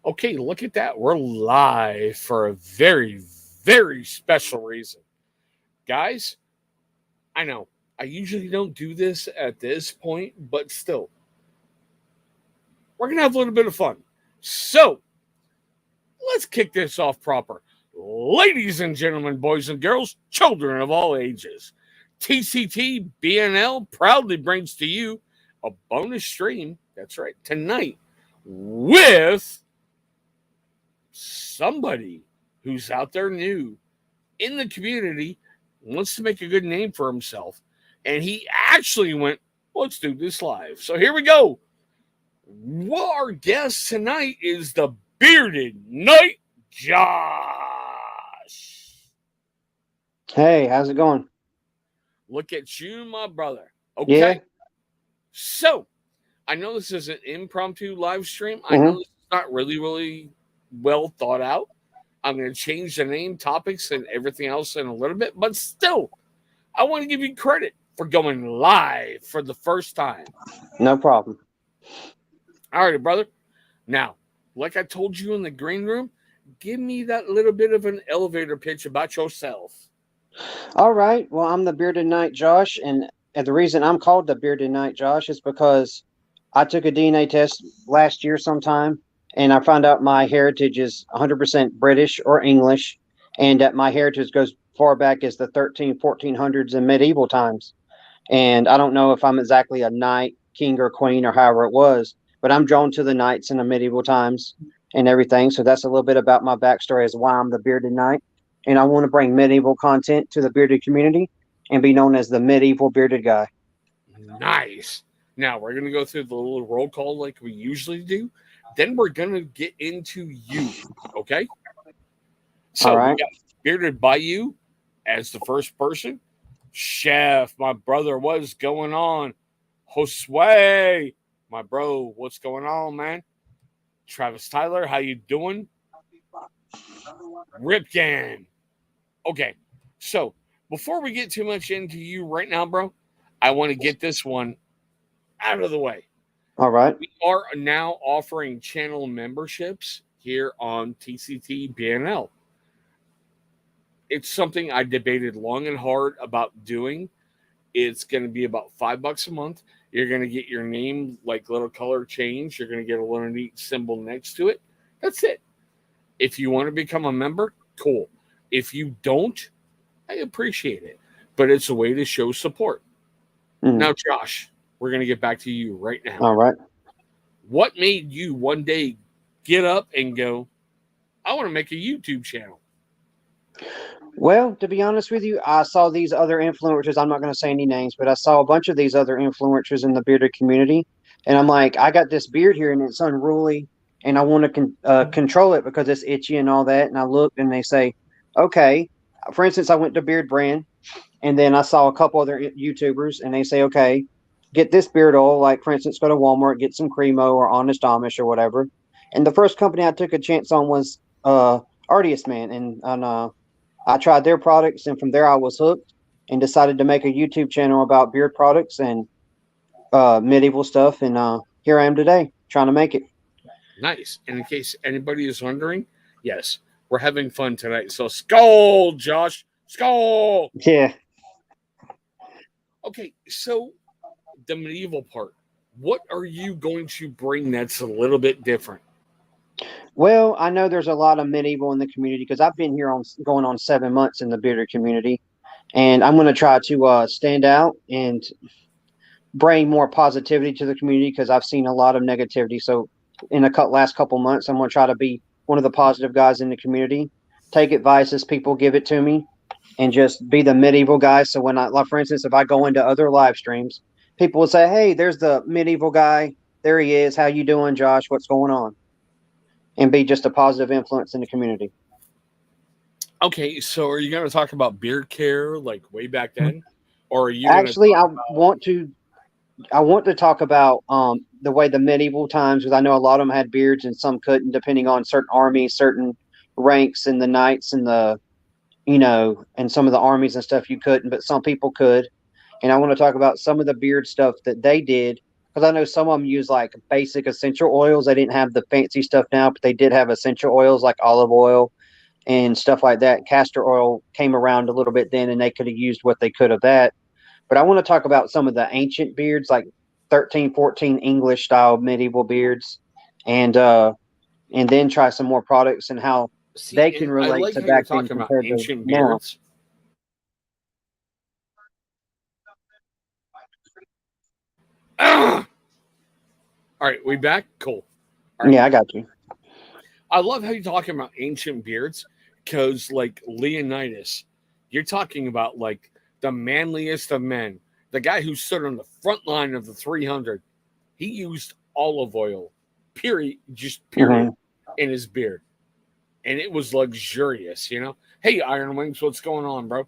Okay, look at that. We're live for a very, very special reason. Guys, I know I usually don't do this at this point, but still, we're going to have a little bit of fun. So, let's kick this off proper. Ladies and gentlemen, boys and girls, children of all ages, TCT BNL proudly brings to you a bonus stream. That's right, tonight with somebody who's out there new in the community, wants to make a good name for himself, and he actually went, let's do this live. So here we go. Well, our guest tonight is the bearded knight, Josh. Hey, how's it going? Look at you, my brother. Yeah. Okay. So, I know this is an impromptu live stream. I know hmm this is not really well thought out. I'm going to change the name, topics, and everything else in a little bit, but still, I want to give you credit for going live for the first time. No problem. All right, brother. Now, like I told you in the green room, give me that little bit of an elevator pitch about yourself. All right. Well, I'm the Bearded Knight Josh, and the reason I'm called the Bearded Knight Josh is because I took a DNA test last year sometime, and I found out my heritage is 100% British or English, and that my heritage goes far back as the 1400s and medieval times. And I don't know if I'm exactly a knight, king, or queen, or however it was, but I'm drawn to the knights in the medieval times and everything. So that's a little bit about my backstory as why I'm the bearded knight. And I want to bring medieval content to the bearded community and be known as the medieval bearded guy. Nice. Now, we're going to go through the little roll call like we usually do. Then we're going to get into you. Okay? All So, we right. got Bearded Bayou as the first person. Chef, my brother, what's going on? Josue, my bro, what's going on, man? Travis Tyler, how you doing? Ripken. Okay, so before we get too much into you right now, bro, I want to get this one out of the way. All right. We are now offering channel memberships here on TCT BNL. It's something I debated long and hard about doing. It's going to be about $5 a month. You're going to get your name, like little color change. You're going to get a little neat symbol next to it. That's it. If you want to become a member, cool. If you don't, I appreciate it. But it's a way to show support. Mhm. Now, Josh, we're going to get back to you right now. All right. What made you one day get up and go, I want to make a YouTube channel? Well, to be honest with you, I saw these other influencers. I'm not going to say any names, but I saw a bunch of these other influencers in the bearded community. And I'm like, I got this beard here and it's unruly and I want to control it because it's itchy and all that. And I looked and they say, okay. For instance, I went to Beard Brand and then I saw a couple other YouTubers and they say, okay, get this beard oil. Like, for instance, go to Walmart, get some Cremo or Honest Amish or whatever. And the first company I took a chance on was Artiest Man. And I tried their products, and from there I was hooked and decided to make a YouTube channel about beard products and medieval stuff. And here I am today, trying to make it. Nice. And in case anybody is wondering, yes, we're having fun tonight. So, skull, Josh. Skull. Yeah. Okay, so the medieval part. What are you going to bring that's a little bit different? Well, I know there's a lot of medieval in the community because I've been here on going on 7 months in the bearded community, and I'm going to try to stand out and bring more positivity to the community because I've seen a lot of negativity. So, in the last couple months, I'm going to try to be one of the positive guys in the community. Take advice as people give it to me, and just be the medieval guy. So when I, like, for instance, if I go into other live streams, people will say, "Hey, there's the medieval guy. There he is. How you doing, Josh? What's going on?" And be just a positive influence in the community. Okay, so are you going to talk about beard care like way back then? Or are you going to Actually, talk I about. want to I want to talk about the way the medieval times, because I know a lot of them had beards and some couldn't, depending on certain armies, certain ranks, and the knights and the and some of the armies and stuff you couldn't, but some people could. And I want to talk about some of the beard stuff that they did because I know some of them use like basic essential oils. They didn't have the fancy stuff now, but they did have essential oils like olive oil and stuff like that. Castor oil came around a little bit then, and they could have used what they could of that. But I want to talk about some of the ancient beards, like 13, 14 English style medieval beards, and then try some more products and how See, they can and I relate like to how you're back then talking about compared to ancient now. beards. Ah! All right, we back? Cool. All right. Yeah, I got you. I love how you're talking about ancient beards because, like Leonidas, you're talking about like the manliest of men, the guy who stood on the front line of the 300. He used olive oil, period, just period, Hmm. in his beard. And it was luxurious, you know? Hey, Iron Wings, what's going on, bro?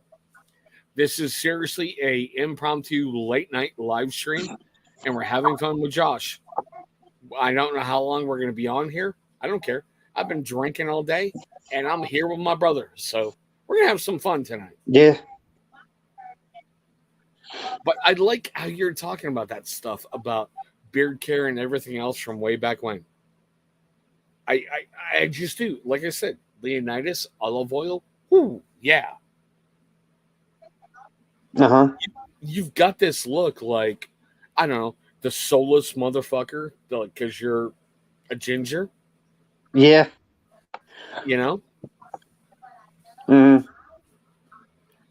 This is seriously a impromptu late night live stream, and we're having fun with Josh. I don't know how long we're going to be on here. I don't care. I've been drinking all day, and I'm here with my brother. So we're going to have some fun tonight. Yeah. But I like how you're talking about that stuff about beard care and everything else from way back when. I just do. Like I said, Leonidas, olive oil. Whoo, yeah. Uh huh. You've got this look like, I don't know, the soulless motherfucker because you're a ginger, Yeah. you know? Mm.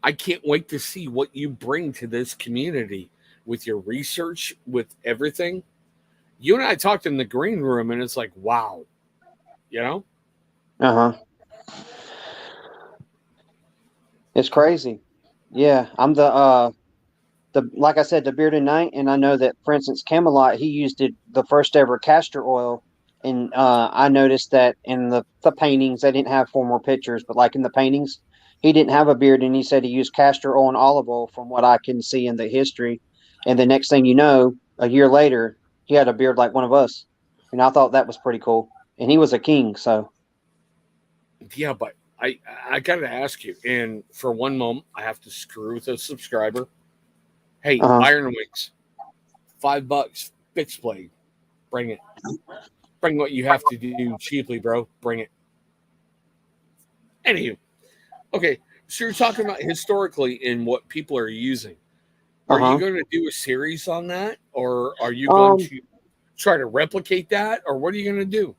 I can't wait to see what you bring to this community with your research, with everything. You and I talked in the green room, and it's like, wow, you know? Uh huh. It's crazy. Yeah, I'm the like I said, the bearded knight, and I know that, for instance, Camelot, he used the first ever castor oil, and I noticed that in the paintings they didn't have formal pictures, but like in the paintings, he didn't have a beard, and he said he used castor oil and olive oil, from what I can see in the history. And the next thing you know, a year later, he had a beard like one of us, and I thought that was pretty cool. And he was a king, so Yeah, but I got to ask you, and for one moment, I have to screw with a subscriber. Hey, uh Iron Wings, $5, fixed blade, bring it. Bring what you have to do cheaply, bro. Bring it. Anywho, okay, so you're talking about historically in what people are using. Are you huh. going to do a series on that, or are you going Um, to try to replicate that, or what are you going to do?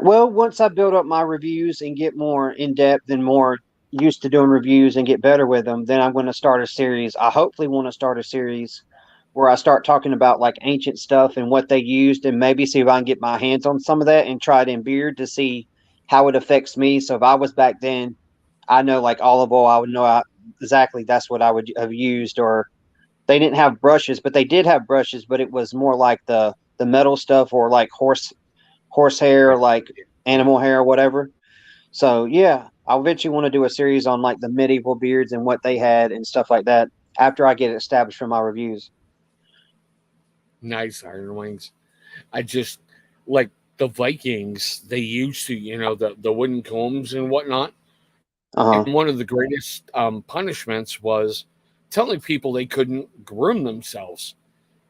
Well, once I build up my reviews and get more in depth and more used to doing reviews and get better with them, then I'm going to start a series. I hopefully want to start a series where I start talking about like ancient stuff and what they used, and maybe see if I can get my hands on some of that and try it in beard to see how it affects me. So if I was back then, I know like olive oil, I would know exactly that's what I would have used. Or they didn't have brushes, but they did have brushes, but it was more like the metal stuff, or like horsehair, like animal hair, or whatever. So yeah, I eventually want to do a series on like the medieval beards and what they had and stuff like that after I get it established from my reviews. Nice Iron Wings. I just like the Vikings. They used to, the wooden combs and whatnot. Uh And huh. one of the greatest punishments was telling people they couldn't groom themselves.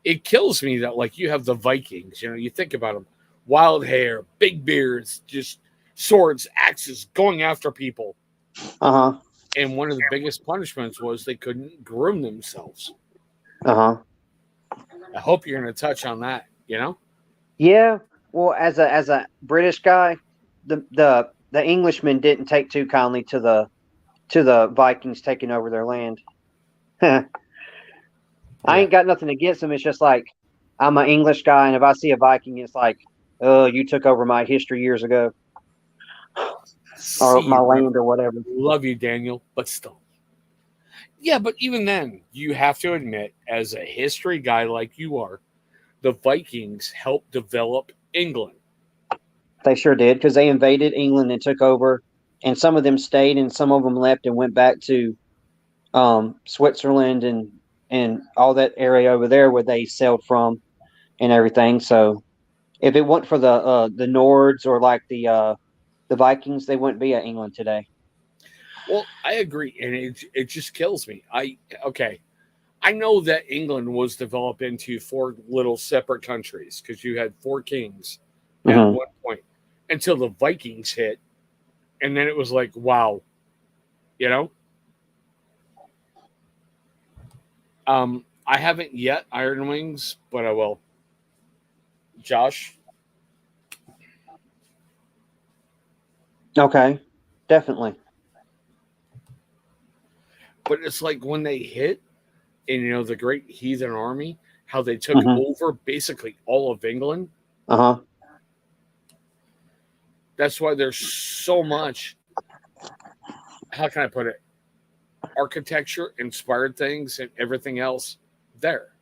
It kills me that like you have the Vikings. You think about them, wild hair, big beards, just swords, axes, going after people. Uh huh. And one of the biggest punishments was they couldn't groom themselves. Uh huh. I hope you're going to touch on that. Yeah. Well, as a British guy, the Englishmen didn't take too kindly to the Vikings taking over their land. I Yeah. ain't got nothing against them. It's just like I'm an English guy, and if I see a Viking, it's like, oh, you took over my history years ago, or See my you, bro. land, or whatever. Love you, Daniel, but still. Yeah, but even then, you have to admit, as a history guy like you are, the Vikings helped develop England. They sure did, because they invaded England and took over, and some of them stayed, and some of them left and went back to Switzerland and all that area over there where they sailed from and everything. So if it weren't for the Nords, or like the Vikings, they wouldn't be at England today. Well, I agree, and it just kills me. Okay, I know that England was developed into four little separate countries because you had four kings at Mhm. one point until the Vikings hit, and then it was like, wow, you know. I haven't yet Iron Wings, but I will. Josh, Okay, definitely. but it's like when they hit, and the Great Heathen Army, how they took Mhm. over basically all of England. Uh huh. That's why there's so much. How can I put it? Architecture, inspired things, and everything else there.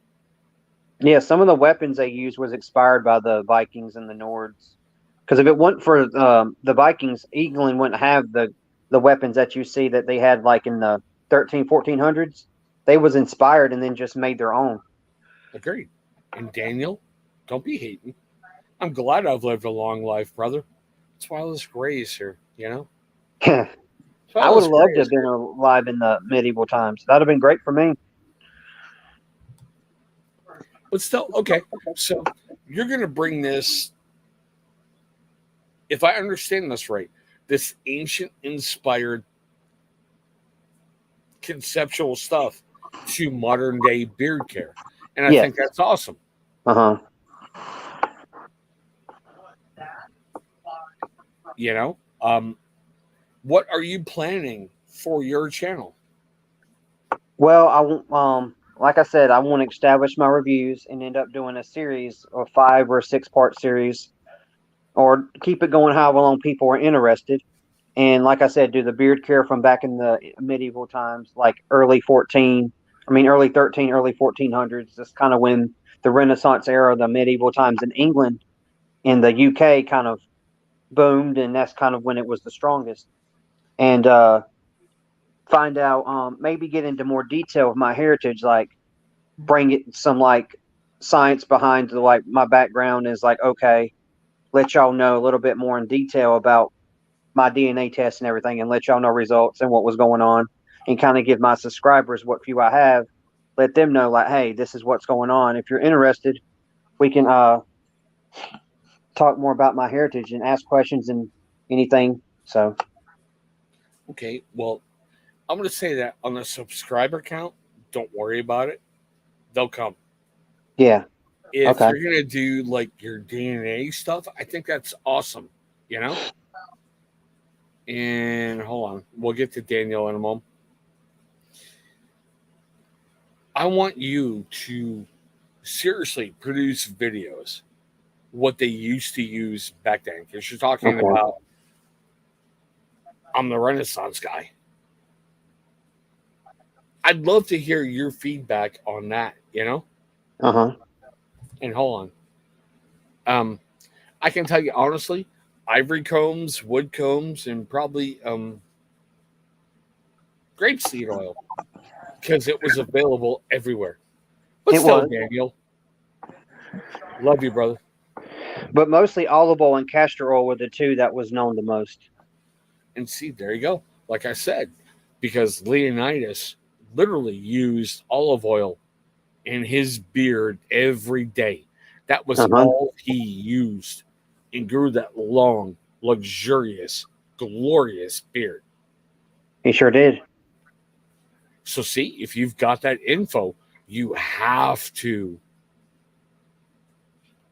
Yeah, some of the weapons they used was inspired by the Vikings and the Nords. Because if it wasn't for the Vikings, England wouldn't have the weapons that you see that they had like in the 1400s. They was inspired and then just made their own. Agreed. And Daniel, don't be hating. I'm glad I've lived a long life, brother. That's why all this gray is here, you know? I That's why all would this have gray loved to is have been here. alive in the medieval times. That'd have been great for me. But still, okay. So you're going to bring this, if I understand this right, this ancient inspired conceptual stuff to modern day beard care. And I Yes. think that's awesome. Uh huh. You know, what are you planning for your channel? Well, like I said, I want to establish my reviews and end up doing a series or 5 or 6 part series, or keep it going however long people are interested. And like I said, do the beard care from back in the medieval times, like early 13, early 1400s. That's kind of when the Renaissance era, the medieval times in England and the UK kind of boomed, and that's kind of when it was the strongest. And find out, maybe get into more detail of my heritage, like bring it some like science behind the, like my background is like, okay, let y'all know a little bit more in detail about my DNA test and everything, and let y'all know results and what was going on, and kind of give my subscribers, what few I have, let them know like, hey, this is what's going on. If you're interested, we can talk more about my heritage and ask questions and anything. So Okay, well, I'm going to say that on the subscriber count, don't worry about it. They'll come. yeah, If okay, you're going to do like your DNA stuff, I think that's awesome, you know? And hold on, we'll get to Daniel in a moment. I want you to seriously produce videos what they used to use back then, because you're talking okay, about I'm the Renaissance guy. I'd love to hear your feedback on that, you know? uh huh, And hold on. I can tell you honestly, ivory combs, wood combs, and probably grapeseed oil because it was available everywhere. But it still, was, Daniel, love you, brother. but mostly olive oil and castor oil were the two that was known the most. And see, there you go. Like I said, because Leonidas literally used olive oil in his beard every day. That was Uh huh. all he used and grew that long, luxurious, glorious beard. He sure did. So, see, if you've got that info, you have to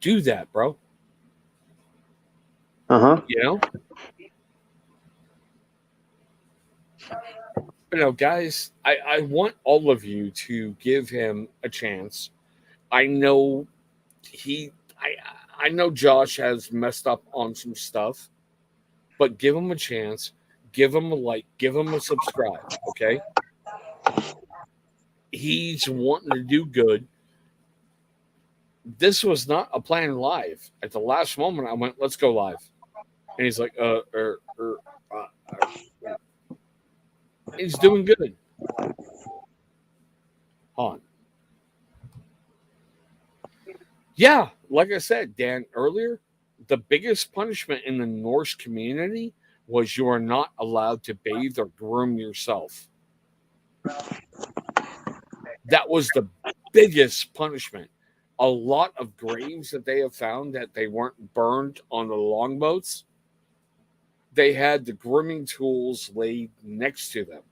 do that, bro. Uh huh. You know? But no, guys, I want all of you to give him a chance. I know he I know Josh has messed up on some stuff, but give him a chance, give him a like, give him a subscribe, okay? He's wanting to do good. This was not a planned live. At the last moment, I went, "Let's go live," and he's like, he's doing good." On. Yeah, like I said, Dan, earlier, the biggest punishment in the Norse community was you are not allowed to bathe or groom yourself. That was the biggest punishment. A lot of graves that they have found that they weren't burned on the longboats, they had the grooming tools laid next to them.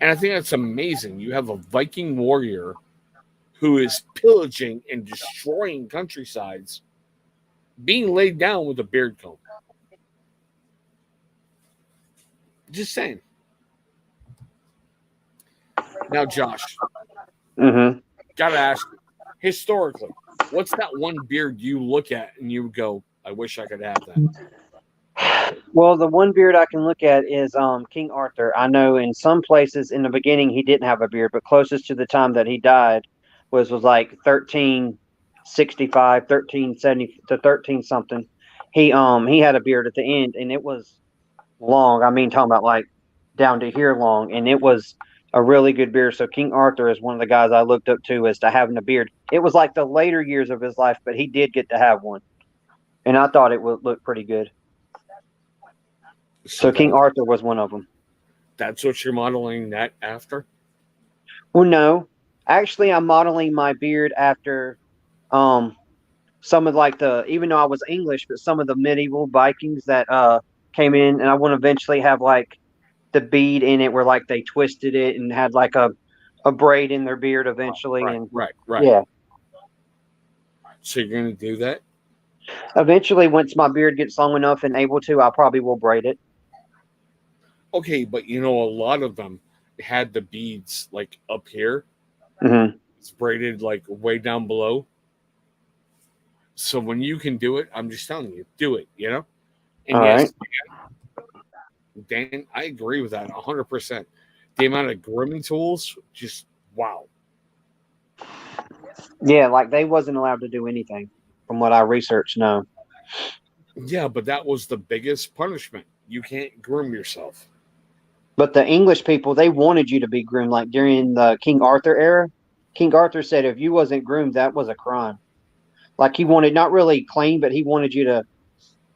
And I think that's amazing. You have a Viking warrior who is pillaging and destroying countrysides being laid down with a beard comb. Just saying. Now, Josh, Mm-hmm. gotta ask you, historically, what's that one beard you look at and you go, I wish I could have that? Well, the one beard I can look at is King Arthur. I know in some places in the beginning he didn't have a beard, but closest to the time that he died was like 1365, 1370 to 13 something. He had a beard at the end, and it was long. I mean, talking about like down to here long, and it was a really good beard. So King Arthur is one of the guys I looked up to as to having a beard. It was like the later years of his life, but he did get to have one, and I thought it would look pretty good. So King Arthur was one of them. That's what you're modeling that after? Well, no, actually, I'm modeling my beard after some of like even though I was English, but some of the medieval Vikings that came in, and I want to eventually have like the bead in it where like they twisted it and had like a braid in their beard eventually. Right. Yeah. So you're gonna do that? Eventually, once my beard gets long enough and able to, I probably will braid it. Okay, but you know, a lot of them had the beads like up here. Mm-hmm. It's braided like way down below. So when you can do it, I'm just telling you, do it, you know? And All yes, right. Dan, I agree with that 100%. The amount of grooming tools, just wow. Yeah, like they wasn't allowed to do anything from what I researched. No. Yeah, but that was the biggest punishment. You can't groom yourself. But the English people, they wanted you to be groomed. Like during the King Arthur era, King Arthur said if you wasn't groomed, that was a crime. Like he wanted not really clean, but he wanted you to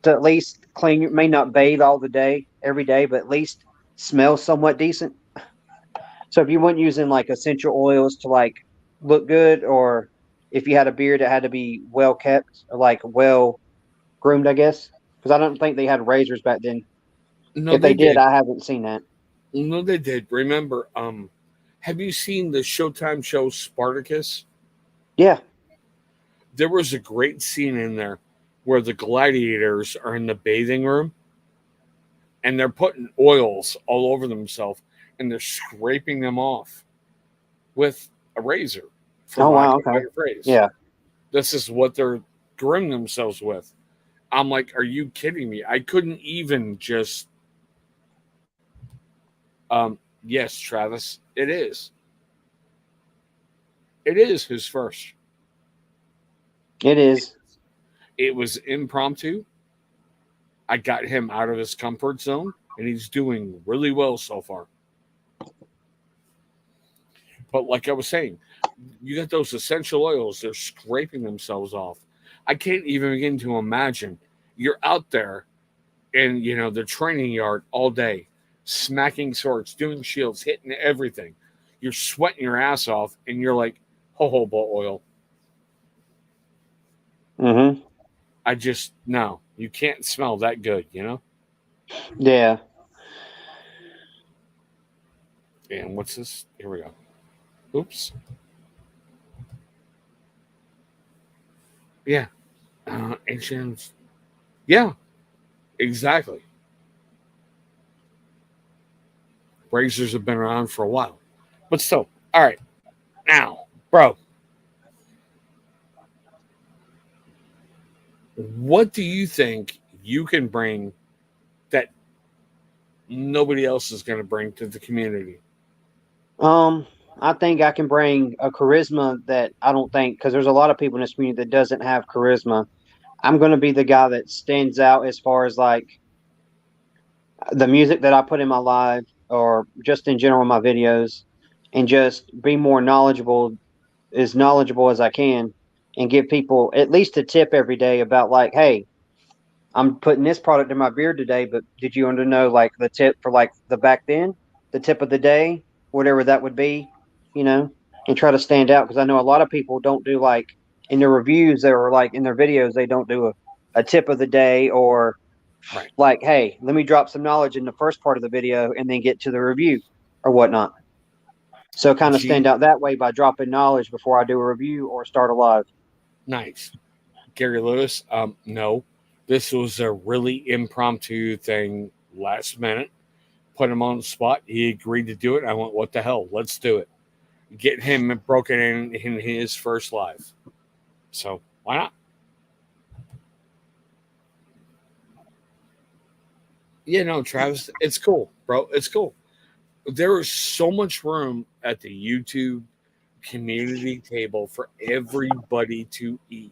at least clean. You may not bathe all the day, every day, but at least smell somewhat decent. So if you weren't using like essential oils to like look good, or if you had a beard, it had to be well kept, or like well groomed, I guess. Because I don't think they had razors back then. No, If they they did, did. I haven't seen that. No, they did. Remember, have you seen the Showtime show Spartacus? Yeah. There was a great scene in there where the gladiators are in the bathing room and they're putting oils all over themselves and they're scraping them off with a razor, for Oh lack wow. of a Okay. better phrase. Yeah. This is what they're grooming themselves with. I'm like, are you kidding me? I couldn't even just. Yes, Travis, it is. It is his first. It is. It was impromptu. I got him out of his comfort zone, and he's doing really well so far. But like I was saying, you got those essential oils, they're scraping themselves off. I can't even begin to imagine you're out there in, you know, the training yard all day, smacking swords, doing shields, hitting everything. You're sweating your ass off, and you're like, jojoba oil. Mm-hmm. I just, no, you can't smell that good, you know? Yeah. And what's this? Here we go. Oops. Yeah. Ancient. Yeah, exactly. Razors have been around for a while. But still, all right. Now, bro, what do you think you can bring that nobody else is going to bring to the community? I think I can bring a charisma that I don't think, because there's a lot of people in this community that doesn't have charisma. I'm going to be the guy that stands out as far as like the music that I put in my live or just in general in my videos, and just be more knowledgeable, as knowledgeable as I can, and give people at least a tip every day about like, hey, I'm putting this product in my beard today, but did you want to know like the tip for like the back then, the tip of the day, whatever that would be, you know? and try to stand out, because I know a lot of people don't do, like, in their reviews or like in their videos, they don't do a tip of the day, or Right. like, hey, let me drop some knowledge in the first part of the video and then get to the review or whatnot. So kind of stand out that way by dropping knowledge before I do a review or start a live. Nice. Gary Lewis, no. This was a really impromptu thing last minute. Put him on the spot. He agreed to do it. I went, what the hell? Let's do it. Get him broken in his first live. So why not? Yeah, no, Travis, it's cool, bro. It's cool. There is so much room at the YouTube community table for everybody to eat.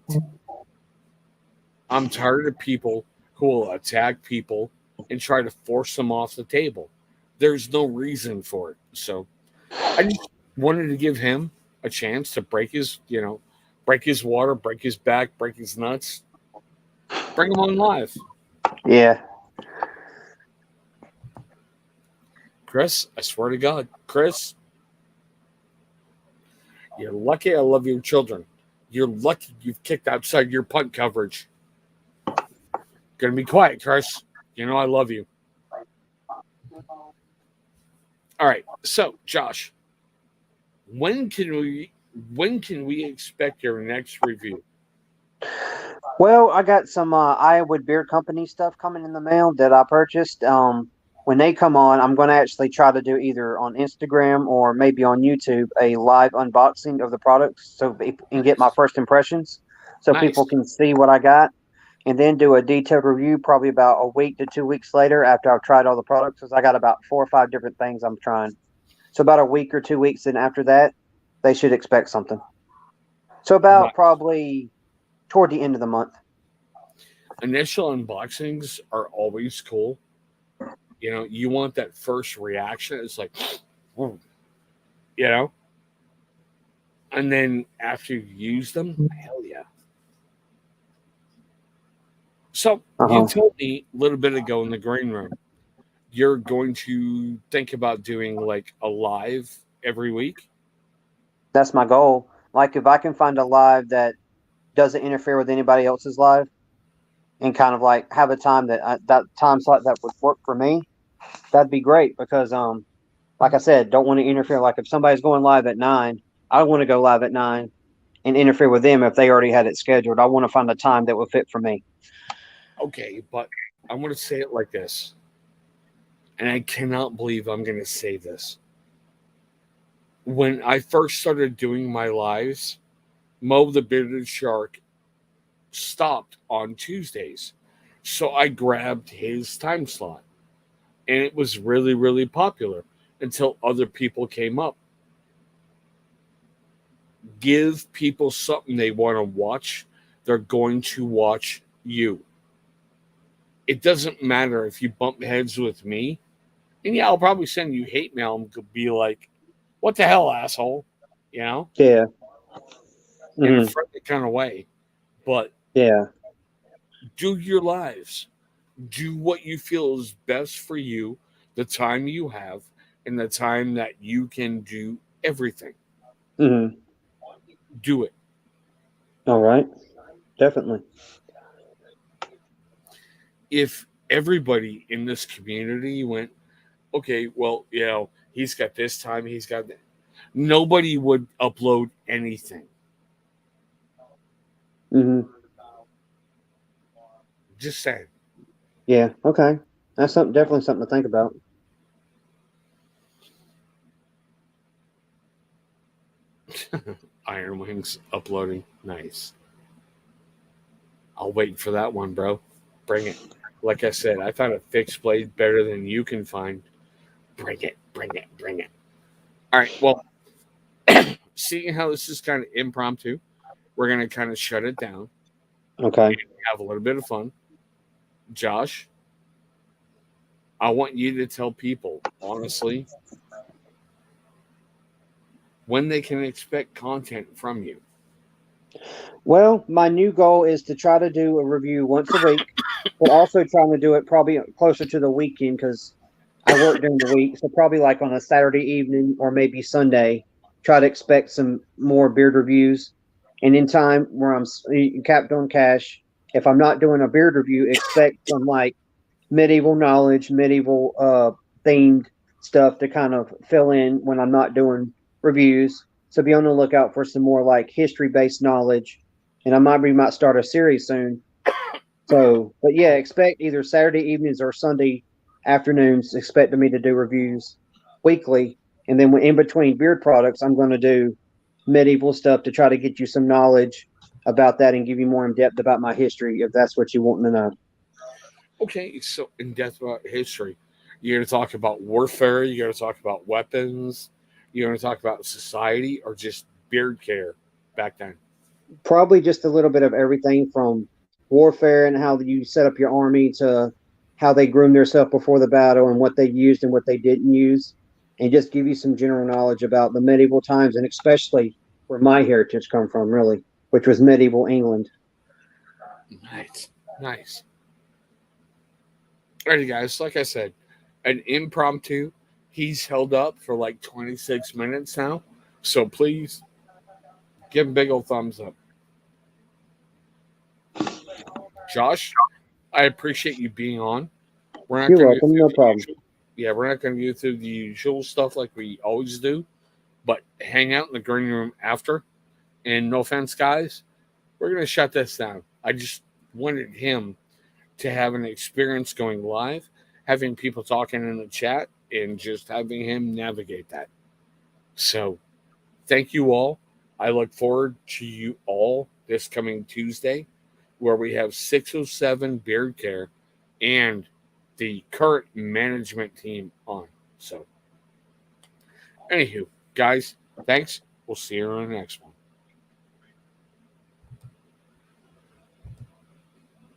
I'm tired of people who will attack people and try to force them off the table. There's no reason for it. So I just wanted to give him a chance to break his, break his water, break his back, break his nuts. Bring him on live. Yeah. Chris, I swear to God, Chris, you're lucky I love your children. You're lucky you've kicked outside your punt coverage. Gonna be quiet, Chris. You know I love you. All right. So, Josh, when can we expect your next review? Well, I got some Iowa Beer Company stuff coming in the mail that I purchased. When they come on, I'm going to actually try to do either on Instagram or maybe on YouTube a live unboxing of the products, so and get my first impressions, so Nice. people can see what I got, and then do a detailed review probably about a week to 2 weeks later after I've tried all the products, because I got about 4 or 5 different things I'm trying. So about a week or 2 weeks, and after that, they should expect something. So about probably toward the end of the month. Initial unboxings are always cool. You want that first reaction. It's like, and then after you use them, hell yeah. So you told me a little bit ago in the green room, you're going to think about doing like a live every week. That's my goal. Like, if I can find a live that doesn't interfere with anybody else's live, and kind of like have a time that time slot that would work for me, that'd be great. Because like I said, don't want to interfere. Like, if somebody's going live at 9, I want to go live at 9 and interfere with them if they already had it scheduled. I want to find a time that would fit for me. Okay, but I'm going to say it like this, and I cannot believe I'm going to say this. When I first started doing my lives, Mo the Bearded Shark stopped on Tuesdays. So I grabbed his time slot. And it was really, really popular until other people came up. Give people something they want to watch. They're going to watch you. It doesn't matter if you bump heads with me. And yeah, I'll probably send you hate mail and be like, what the hell, asshole? Yeah. Mm-hmm. In a friendly kind of way. But yeah, do your lives. Do what you feel is best for you, the time you have, and the time that you can do everything. Mm-hmm. Do it. All right. Definitely. If everybody in this community went, okay, well, he's got this time, he's got that, nobody would upload anything. Mm-hmm. Just saying. Yeah. Okay. That's definitely something to think about. Iron Wings uploading. Nice. I'll wait for that one, bro. Bring it. Like I said, I found a fixed blade better than you can find. Bring it. All right. Well, seeing how this is kind of impromptu, we're going to kind of shut it down. Okay. Have a little bit of fun. Josh, I want you to tell people, honestly, when they can expect content from you. Well, my new goal is to try to do a review once a week, but also trying to do it probably closer to the weekend, because I work during the week. So probably like on a Saturday evening or maybe Sunday, try to expect some more beard reviews. And in time, where I'm capped on cash, if I'm not doing a beard review, expect some like medieval knowledge, medieval themed stuff to kind of fill in when I'm not doing reviews. So be on the lookout for some more like history based knowledge. And we might start a series soon. So, but yeah, expect either Saturday evenings or Sunday afternoons. Expect me to do reviews weekly, and then in between beard products, I'm going to do medieval stuff to try to get you some knowledge about that and give you more in depth about my history, if that's what you want to know. Okay, so in depth about history, you're going to talk about warfare. You're going to talk about weapons. You're going to talk about society or just beard care back then. Probably just a little bit of everything from warfare and how you set up your army to how they groomed themselves before the battle and what they used and what they didn't use, and just give you some general knowledge about the medieval times and especially where my heritage come from, really, which was medieval England. Nice, nice. Alrighty, guys. Like I said, an impromptu. He's held up for like 26 minutes now, so please give him a big old thumbs up. Josh, I appreciate you being on. We're not You're going to go welcome, through no the problem. usual. Yeah, we're not going to go through the usual stuff like we always do, but hang out in the green room after. And no offense, guys, we're going to shut this down. I just wanted him to have an experience going live, having people talking in the chat, and just having him navigate that. So, thank you all. I look forward to you all this coming Tuesday, where we have 607 Beard Care and the current management team on. So, anywho, guys, thanks. We'll see you on the next one.